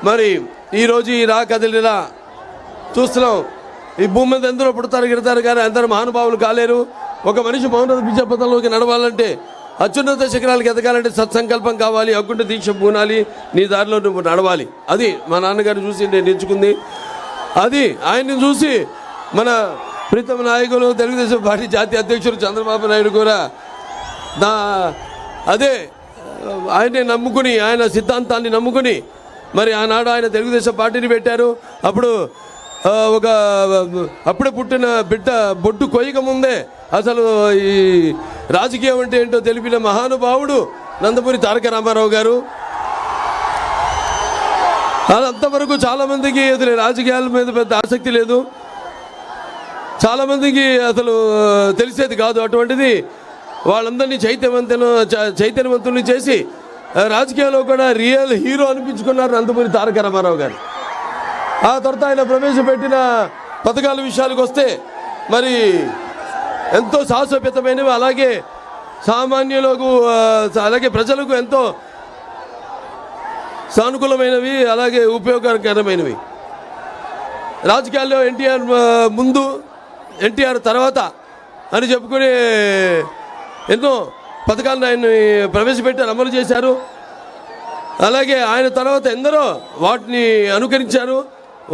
మరి ఈరోజు ఈ కదిలిలా చూస్తున్నాం. ఈ భూమి మీద ఎందరో పుడతారు గిడతారు కానీ అందరూ మహానుభావులు కాలేరు. ఒక మనిషి మౌనత విద్యాపథంలోకి నడవాలంటే, అత్యున్నత శిఖరాలకు ఎదగాలంటే సత్సంకల్పం కావాలి, అగ్గుంట దీక్ష పూనాలి, నీ దారిలో నువ్వు నడవాలి. అది మా నాన్నగారు చూసి నేను నేర్చుకుంది. అది ఆయన్ని చూసి మన ప్రీతమ నాయకులు తెలుగుదేశం పార్టీ జాతీయ అధ్యక్షుడు చంద్రబాబు నాయుడు కూడా అదే ఆయన్ని నమ్ముకుని, ఆయన సిద్ధాంతాన్ని నమ్ముకుని మరి ఆనాడు ఆయన తెలుగుదేశం పార్టీని పెట్టారు. అప్పుడు అప్పుడే పుట్టిన బిడ్డ బొడ్డు కొయ్యక ముందే అసలు ఈ రాజకీయం అంటే ఏంటో తెలిపిన మహానుభావుడు నందమూరి తారక రామారావు గారు. అంతవరకు చాలామందికి అసలు రాజకీయాల మీద పెద్ద ఆసక్తి లేదు, చాలామందికి అసలు తెలిసేది కాదు. అటువంటిది వాళ్ళందరినీ చైతన్యవంతుల్ని చేసి రాజకీయాల్లో కూడా రియల్ హీరో అనిపించుకున్నారు నందమూరి తారక రామారావు గారు. ఆ తర్వాత ఆయన ప్రవేశపెట్టిన పథకాల విషయాలకు వస్తే మరి ఎంతో సాహసోపేతమైనవి, అలాగే సామాన్యులకు అలాగే ప్రజలకు ఎంతో సానుకూలమైనవి, అలాగే ఉపయోగకరమైనవి. రాజకీయాల్లో ఎన్టీఆర్ ముందు ఎన్టీఆర్ తర్వాత అని చెప్పుకుని ఎన్నో పథకాలను ఆయన ప్రవేశపెట్టారు, అమలు చేశారు. అలాగే ఆయన తర్వాత ఎందరో వాటిని అనుకరించారు,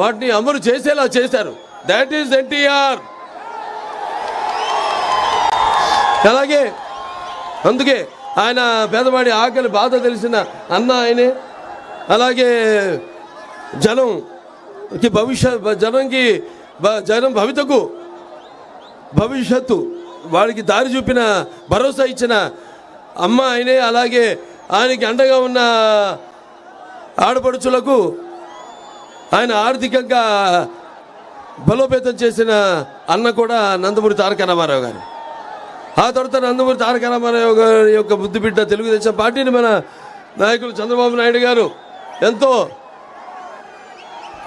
వాటిని అమలు చేసేలా చేశారు. That is NTR. అలాగే అందుకే ఆయన పేదవాడి ఆకలి బాధ తెలిసిన అన్న ఆయనే. అలాగే జనంకి జనం భవిష్యత్తు వాడికి దారి చూపిన భరోసా ఇచ్చిన అమ్మ ఆయనే. అలాగే ఆయనకి అండగా ఉన్న ఆడపడుచులకు ఆయన ఆర్థికంగా బలోపేతం చేసిన అన్న కూడా నందమూరి తారక రామారావు గారు. ఆ తర్వాత నందమూరి తారక రామారావు గారి యొక్క బుద్ధిబిడ్డ తెలుగుదేశం పార్టీని మన నాయకులు చంద్రబాబు నాయుడు గారు ఎంతో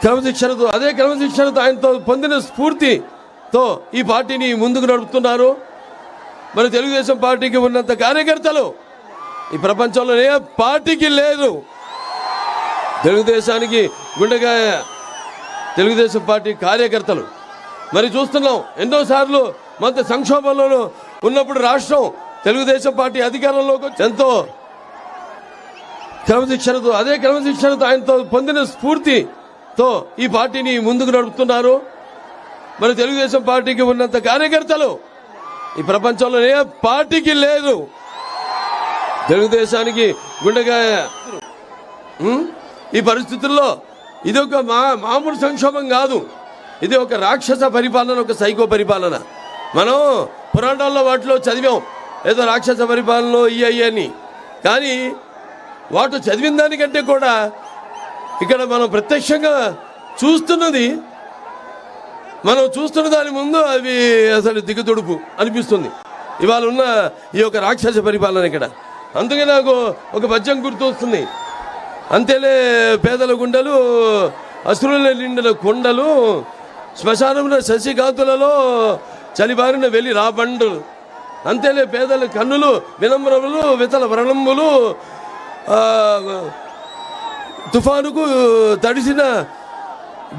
క్రమశిక్షణతో, అదే క్రమశిక్షణతో ఆయనతో పొందిన స్ఫూర్తితో ఈ పార్టీని ముందుకు నడుపుతున్నారు. మరి తెలుగుదేశం పార్టీకి ఉన్నంత కార్యకర్తలు ఈ ప్రపంచంలో ఏ పార్టీకి లేదు. తెలుగుదేశానికి గుండెకాయ తెలుగుదేశం పార్టీ కార్యకర్తలు. మరి చూస్తున్నాం ఎన్నోసార్లు మంత సంక్షోభంలో ఉన్నప్పుడు రాష్ట్రం తెలుగుదేశం పార్టీ అధికారంలోకి ఎంతో క్రమశిక్షణతో, అదే క్రమశిక్షణతో ఆయనతో పొందిన స్ఫూర్తితో ఈ పార్టీని ముందుకు నడుపుతున్నారు. మరి తెలుగుదేశం పార్టీకి ఉన్నంత కార్యకర్తలు ఈ ప్రపంచంలో ఏ పార్టీకి లేదు. తెలుగుదేశానికి గుండెకాయ. ఈ పరిస్థితుల్లో ఇది ఒక మామూలు సంక్షోభం కాదు, ఇది ఒక రాక్షస పరిపాలన, ఒక సైకో పరిపాలన. మనం పురాణాల్లో వాటిలో చదివాం ఏదో రాక్షస పరిపాలనలో అని. కానీ వాటి చదివిన దానికంటే కూడా ఇక్కడ మనం ప్రత్యక్షంగా చూస్తున్న దాని ముందు అవి అసలు దిగుతుడుపు అనిపిస్తుంది ఇవాళ ఉన్న ఈ యొక్క రాక్షస పరిపాలన ఇక్కడ. అందుకే నాకు ఒక పద్యం గుర్తు వస్తుంది. అంతేలే పేదల గుండెలు అసురుల నిండిన కొండలు, శ్మశానమున శశికాంతులలో చలిబారిన వెళ్ళి రాబండులు. అంతేలే పేదల కన్నులు వినమ్రములు వితల వ్రణంబులు, తుఫానుకు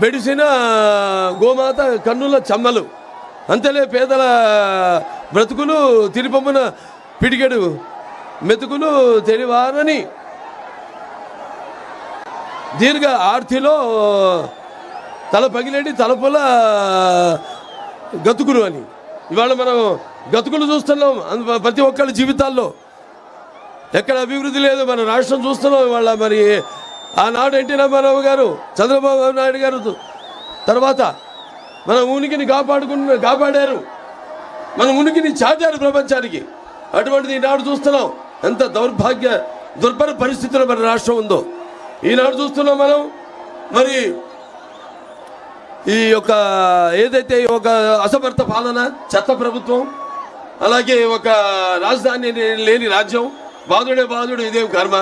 బెడిసిన గోమాత కన్నుల చమ్మలు. అంతేలే పేదల బ్రతుకులు తిరిపమ్మున పిడికెడు మెతుకులు తెలివారని, దీర్ఘ ఆర్తిలో తల పగిలేడి తలపుల గతుకులు అని. ఇవాళ మనం గతుకులు చూస్తున్నాం ప్రతి ఒక్కళ్ళ జీవితాల్లో. ఎక్కడ అభివృద్ధి లేదు. మన రాష్ట్రం చూస్తున్నాం ఇవాళ. మరి ఆనాడు ఎన్టీ రామారావు గారు, చంద్రబాబు నాయుడు గారు తర్వాత మన ఉనికిని కాపాడారు, మన ఉనికిని చాటారు ప్రపంచానికి. అటువంటిది ఈనాడు చూస్తున్నాం ఎంత దుర్భర పరిస్థితిలో మన రాష్ట్రం ఉందో. ఈనాడు చూస్తున్నాం మనం. మరి ఈ యొక్క ఏదైతే ఒక అసమర్థ పాలన, చెత్త ప్రభుత్వం, అలాగే ఒక రాజధాని లేని రాజ్యం, బాధుడు ఇదేం కర్మ.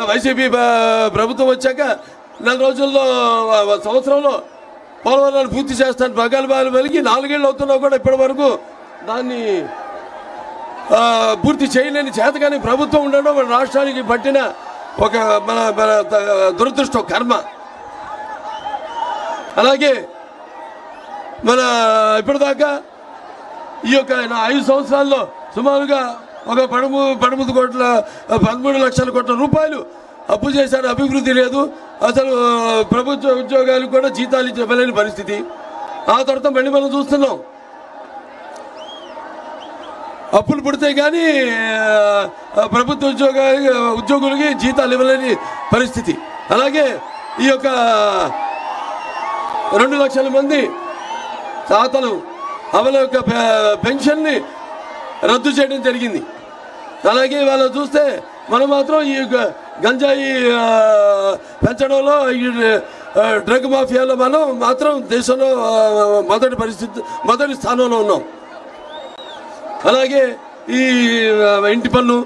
వైసీపీ ప్రభుత్వం వచ్చాక 4 రోజుల్లో సంవత్సరంలో పోలవరాన్ని పూర్తి చేస్తాను ప్రగల్భాలు పలికి 4 ఏళ్ళు అవుతున్నా కూడా ఇప్పటి వరకు దాన్ని పూర్తి చేయలేని చేతగాని ప్రభుత్వం ఉండడం మన రాష్ట్రానికి పట్టిన ఒక మన మన దురదృష్టం, కర్మ. అలాగే మన ఇప్పటిదాకా ఈ యొక్క 5 సంవత్సరాల్లో సుమారుగా ఒక 13 లక్షల కోట్ల రూపాయలు అప్పు చేశారు. అభివృద్ధి లేదు. అసలు ప్రభుత్వ ఉద్యోగాలకు కూడా జీతాలు ఇవ్వలేని పరిస్థితి. ఆ తర్వాత మళ్ళీ మనం చూస్తున్నాం అప్పులు పుడితే కానీ ప్రభుత్వ ఉద్యోగులకి జీతాలు ఇవ్వలేని పరిస్థితి. అలాగే ఈ యొక్క 2 లక్షల మంది తాతలు వాళ్ళ యొక్క పెన్షన్ని రద్దు చేయడం జరిగింది. అలాగే వాళ్ళు చూస్తే మనం మాత్రం ఈ గంజాయి పెంచడంలో ఈ డ్రగ్ మాఫియాలో మనం మాత్రం దేశంలో మొదటి స్థానంలో ఉన్నాం. అలాగే ఈ ఇంటి పన్ను,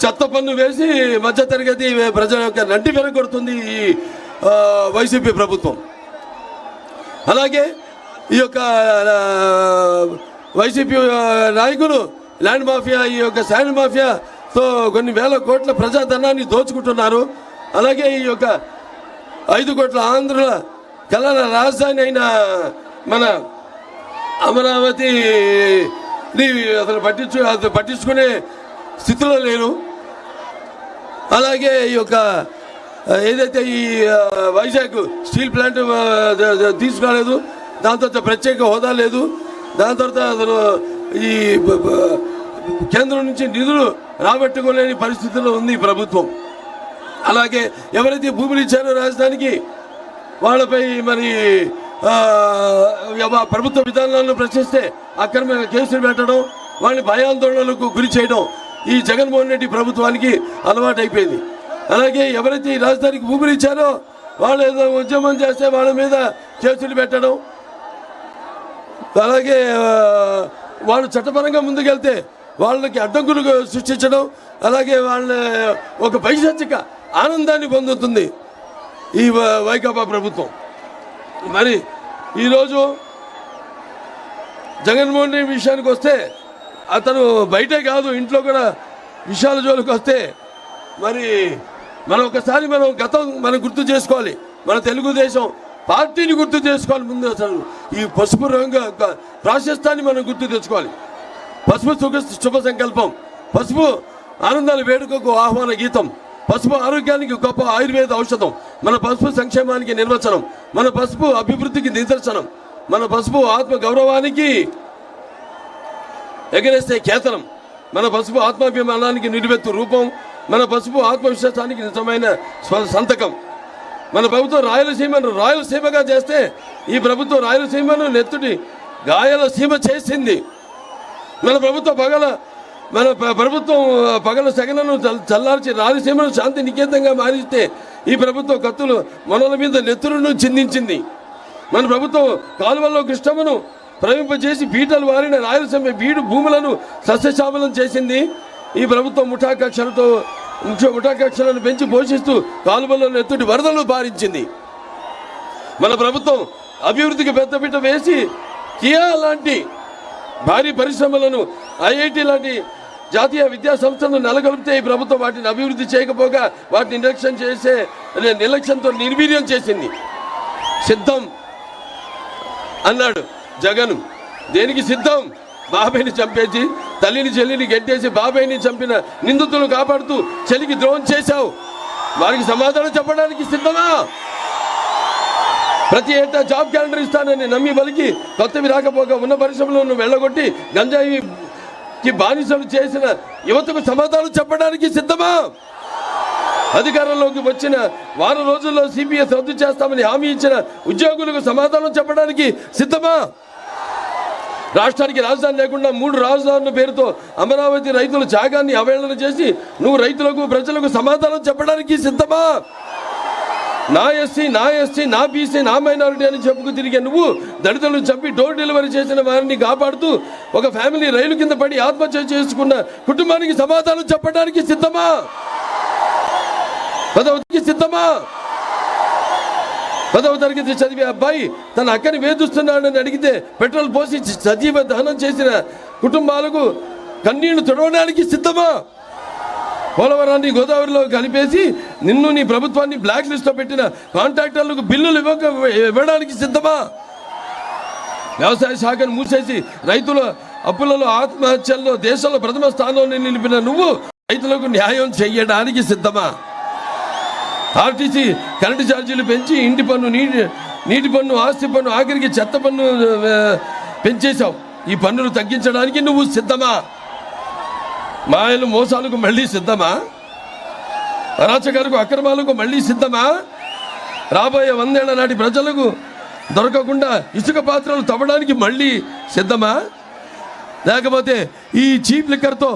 చెత్త పన్ను వేసి మధ్యతరగతి ప్రజల యొక్క నంటి వెనకొడుతుంది ఈ వైసీపీ ప్రభుత్వం. అలాగే ఈ యొక్క వైసీపీ నాయకులు ల్యాండ్ మాఫియా, ఈ యొక్క శాండ్ మాఫియాతో కొన్ని వేల కోట్ల ప్రజాధనాన్ని దోచుకుంటున్నారు. అలాగే ఈ యొక్క 5 కోట్ల ఆంధ్రుల కళల రాజధాని అయిన మన అమరావతి అసలు పట్టించుకునే స్థితిలో లేరు. అలాగే ఈ యొక్క ఏదైతే ఈ వైజాగ్ స్టీల్ ప్లాంట్ తీసుకురాలేదు, దాని తర్వాత ప్రత్యేక హోదా లేదు, దాని తర్వాత అసలు ఈ కేంద్రం నుంచి నిధులు రాబట్టుకోలేని పరిస్థితుల్లో ఉంది ఈ ప్రభుత్వం. అలాగే ఎవరైతే భూములు ఇచ్చారో రాజధానికి వాళ్ళపై మరి ప్రభుత్వ విధానాలను ప్రశ్నిస్తే అక్రమ కేసులు పెట్టడం, వాళ్ళని భయాందోళనలకు గురి చేయడం ఈ జగన్మోహన్ రెడ్డి ప్రభుత్వానికి అలవాటు అయిపోయింది. అలాగే ఎవరైతే ఈ రాజధానికి భూములు ఇచ్చారో వాళ్ళు ఏదో ఉద్యమం చేస్తే వాళ్ళ మీద కేసులు పెట్టడం, అలాగే వాళ్ళు చట్టపరంగా ముందుకెళ్తే వాళ్ళకి అడ్డంకులు సృష్టించడం, అలాగే వాళ్ళ ఒక పైశాచిక ఆనందాన్ని పొందుతుంది ఈ వైకాపా ప్రభుత్వం. మరి ఈరోజు జగన్మోహన్ రెడ్డి విషయానికి వస్తే అతను బయటే కాదు ఇంట్లో కూడా విషయాల జోలికి వస్తే మరి ఒకసారి గతం గుర్తు చేసుకోవాలి. మన తెలుగుదేశం పార్టీని గుర్తు చేసుకోవాలి. ముందు అసలు ఈ పసుపు రంగు ప్రాశస్తాన్ని మనం గుర్తు తెచ్చుకోవాలి. పసుపు శుభ సంకల్పం, పసుపు ఆనందాల వేడుకకు ఆహ్వాన గీతం, పసుపు ఆరోగ్యానికి గొప్ప ఆయుర్వేద ఔషధం, మన పసుపు సంక్షేమానికి నిర్వచనం, మన పసుపు అభివృద్ధికి నిదర్శనం, మన పసుపు ఆత్మ గౌరవానికి ఎగరేస్తే కేతనం, మన పసుపు ఆత్మాభిమానానికి నిలువెత్తు రూపం, మన పసుపు ఆత్మవిశ్వాసానికి నిజమైన సంతకం. మన ప్రభుత్వం రాయలసీమను రాయలసీమగా చేస్తే ఈ ప్రభుత్వం రాయలసీమను నెత్తుటి గాయలసీమ చేసింది. మన ప్రభుత్వం పగల సెగలను చల్లార్చి రాయలసీమను శాంతి నికేతంగా మారిస్తే ఈ ప్రభుత్వం కత్తులు మనల మీద నెత్తులను చిందించింది. మన ప్రభుత్వం కాలువల్లో కృష్ణమ్మను ప్రవహింపజేసి పీటలు వారిన రాయలసీమ బీడు భూములను సస్యశామలం చేసింది. ఈ ప్రభుత్వం ముఠాకక్షలను పెంచి పోషిస్తూ కాలువల్లో నెత్తుటి వరదలు పారించింది. మన ప్రభుత్వం అభివృద్ధికి పెద్దపీట వేసి కియా లాంటి భారీ పరిశ్రమలను, ఐఐటి లాంటి జాతీయ విద్యా సంస్థలను నెలకొల్పితే ఈ ప్రభుత్వం వాటిని అభివృద్ధి చేయకపోగా వాటిని నిర్లక్ష్యంతో నిర్వీర్యం చేసింది. సిద్ధం అన్నాడు జగన్. దేనికి సిద్ధం? బాబాయిని చంపేసి తల్లిని చెల్లిని గెట్టేసి బాబాయిని చంపిన నిందితులను కాపాడుతూ చెల్లికి ద్రోహం చేశావు. వారికి సమాధానం చెప్పడానికి సిద్ధమా? ప్రతి ఏటా జాబ్ క్యాలెండర్ ఇస్తానని నమ్మి బలికి కొత్తవి రాకపోగా ఉన్న పరిశ్రమలను వెళ్ళగొట్టి గంజాయికి బానిసలు చేసిన యువతకు సమాధానం చెప్పడానికి సిద్ధమా? అధికారంలోకి వచ్చిన వారం రోజుల్లో సిపిఎస్ రద్దు చేస్తామని హామీ ఇచ్చిన ఉద్యోగులకు సమాధానం చెప్పడానికి సిద్ధమా? రాష్ట్రానికి రాజధాని లేకుండా 3 రాజధానుల పేరుతో అమరావతి రైతుల త్యాగాన్ని అవహేళన చేసి నువ్వు రైతులకు ప్రజలకు సమాధానం చెప్పడానికి సిద్ధమా? నా ఎస్సీ, నా బీసీ, నా మైనారిటీ అని చెప్పుకు తిరిగే నువ్వు దళితులను చంపి డోర్ డెలివరీ చేసిన వారిని కాపాడుతూ ఒక ఫ్యామిలీ రైలు కింద పడి ఆత్మహత్య చేసుకున్న కుటుంబానికి సమాధానం చెప్పడానికి సిద్ధమా? సిద్ధమా? 10వ తరగతి చదివే అబ్బాయి తన అక్కని వేధిస్తున్నాడని అడిగితే పెట్రోల్ పోసి సజీవ దహనం చేసిన కుటుంబాలకు కన్నీళ్లు తుడవడానికి సిద్ధమా? పోలవరాన్ని గోదావరిలో కలిపేసి నిన్ను నీ ప్రభుత్వాన్ని బ్లాక్ లిస్ట్లో పెట్టిన కాంట్రాక్టర్లకు బిల్లులు ఇవ్వడానికి సిద్ధమా? వ్యవసాయ శాఖను మూసేసి రైతుల అప్పులలో ఆత్మహత్యల్లో దేశంలో ప్రథమ స్థానంలో నిలిపిన నువ్వు రైతులకు న్యాయం చేయడానికి సిద్ధమా? ఆర్టీసీ కరెంటు ఛార్జీలు పెంచి ఇంటి పన్ను, నీటి పన్ను, ఆస్తి పన్ను, ఆఖరికి చెత్త పన్ను పెంచేశావు. ఈ పన్నులు తగ్గించడానికి నువ్వు సిద్ధమా? మాయలు మోసాలకు మళ్ళీ సిద్ధమా? అరాచకాలకు అక్రమాలకు మళ్ళీ సిద్ధమా? రాబోయే 100 ఏళ్ల నాటి ప్రజలకు దొరకకుండా ఇసుక పాత్రలు తవ్వడానికి మళ్ళీ సిద్ధమా? లేకపోతే ఈ చీప్ లిక్కర్తో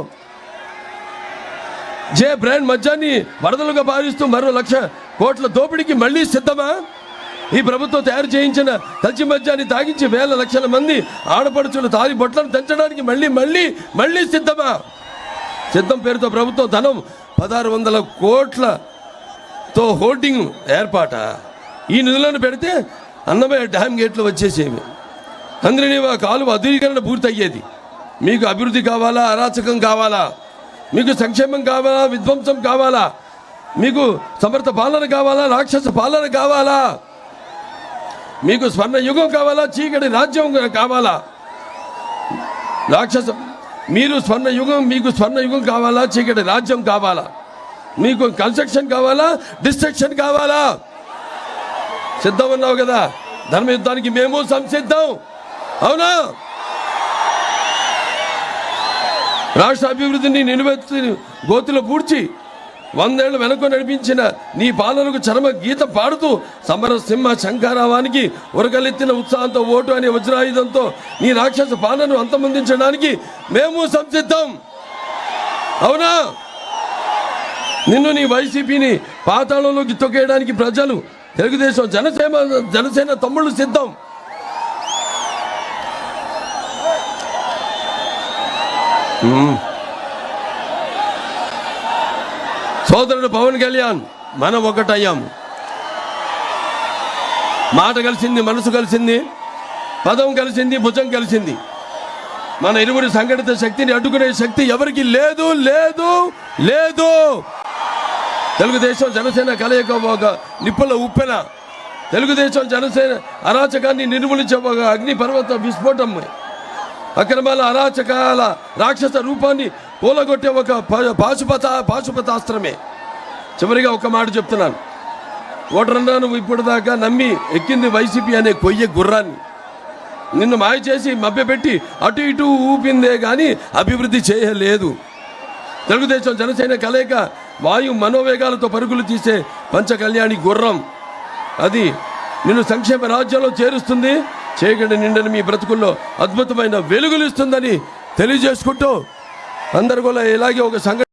జే బ్రాండ్ మద్యాన్ని వరదలుగా భావిస్తూ మరో 1,00,000 కోట్ల దోపిడీకి మళ్ళీ సిద్ధమా? ఈ ప్రభుత్వం తయారు చేయించిన కల్చి మద్యాన్ని తాగించి వేల లక్షల మంది ఆడపడుచులు తాలి బొట్లను తెంచడానికి మళ్ళీ సిద్ధమా? సిద్ధం పేరుతో ప్రభుత్వం ధనం 1,600 కోట్లతో హోల్డింగ్ ఏర్పాట. ఈ నిధులను పెడితే అన్నమయ్య డ్యామ్ గేట్లు వచ్చేసేవి. అందరినీ కాలువ అధునీకరణ పూర్తయ్యేది. మీకు అభివృద్ధి కావాలా? అరాచకం కావాలా? మీకు సంక్షేమం కావాలా? విధ్వంసం కావాలా? మీకు సమర్థ పాలన కావాలా? రాక్షస పాలన కావాలా? మీకు స్వర్ణ యుగం కావాలా? చీకటి రాజ్యం కావాలా? మీకు స్వర్ణ యుగం కావాలా? చీకటి రాజ్యం కావాలా? మీకు కన్స్ట్రక్షన్ కావాలా? డిస్ట్రక్షన్ కావాలా? సిద్ధం ఉన్నావు కదా? ధర్మ యుద్ధానికి మేము సంసిద్ధం. అవునా? రాష్ట్ర అభివృద్ధిని నిలువెత్తి గోతిలో పూడ్చి 100 ఏళ్లు వెనక్కు నడిపించిన నీ పాలనకు చరమ గీత పాడుతూ సమర సింహ శంఖారావానికి ఉరకలెత్తిన ఉత్సాహంతో ఓటు అనే వజ్రాయుధంతో నీ రాక్షస పాలనను అంతమొందించడానికి మేము సంసిద్ధం. అవునా? నిన్ను నీ వైసీపీని పాతాళంలోకి తొక్కేయడానికి ప్రజలు, తెలుగుదేశం, జనసేన తమ్ముళ్ళు సిద్ధం. సోదరుడు పవన్ కళ్యాణ్, మనం ఒకటయ్యాము. మాట కలిసింది, మనసు కలిసింది, పదం కలిసింది, భుజం కలిసింది. మన ఇరువురి సంఘటిత శక్తిని అడ్డుకునే శక్తి ఎవరికి లేదు. తెలుగుదేశం జనసేన కలయిక ఒక నిప్పుల ఉప్పెన. తెలుగుదేశం జనసేన అరాచకాన్ని నిర్మూలించే ఒక అగ్ని పర్వత విస్ఫోటం. అక్రమాల అరాచకాల రాక్షస రూపాన్ని కూలగొట్టే ఒక పాశుపతాస్త్రమే. చివరిగా ఒక మాట చెప్తున్నాను. ఓటరన్నా నువ్వు ఇప్పటిదాకా నమ్మి ఎక్కింది వైసీపీ అనే కొయ్య గుర్రాన్ని. నిన్ను మాయ చేసి మభ్యపెట్టి అటు ఇటు ఊపిందే కానీ అభివృద్ధి చేయలేదు. తెలుగుదేశం జనసేన కలయిక వాయు మనోవేగాలతో పరుగులు తీసే పంచకళ్యాణి గుర్రం. అది నిన్ను సంక్షేమ రాజ్యంలో చేరుస్తుంది. చీకటి నిండని మీ బ్రతుకుల్లో అద్భుతమైన వెలుగులు ఇస్తుందని తెలియజేసుకుంటూ అందరు కూడా ఇలాగే ఒక సంఘటన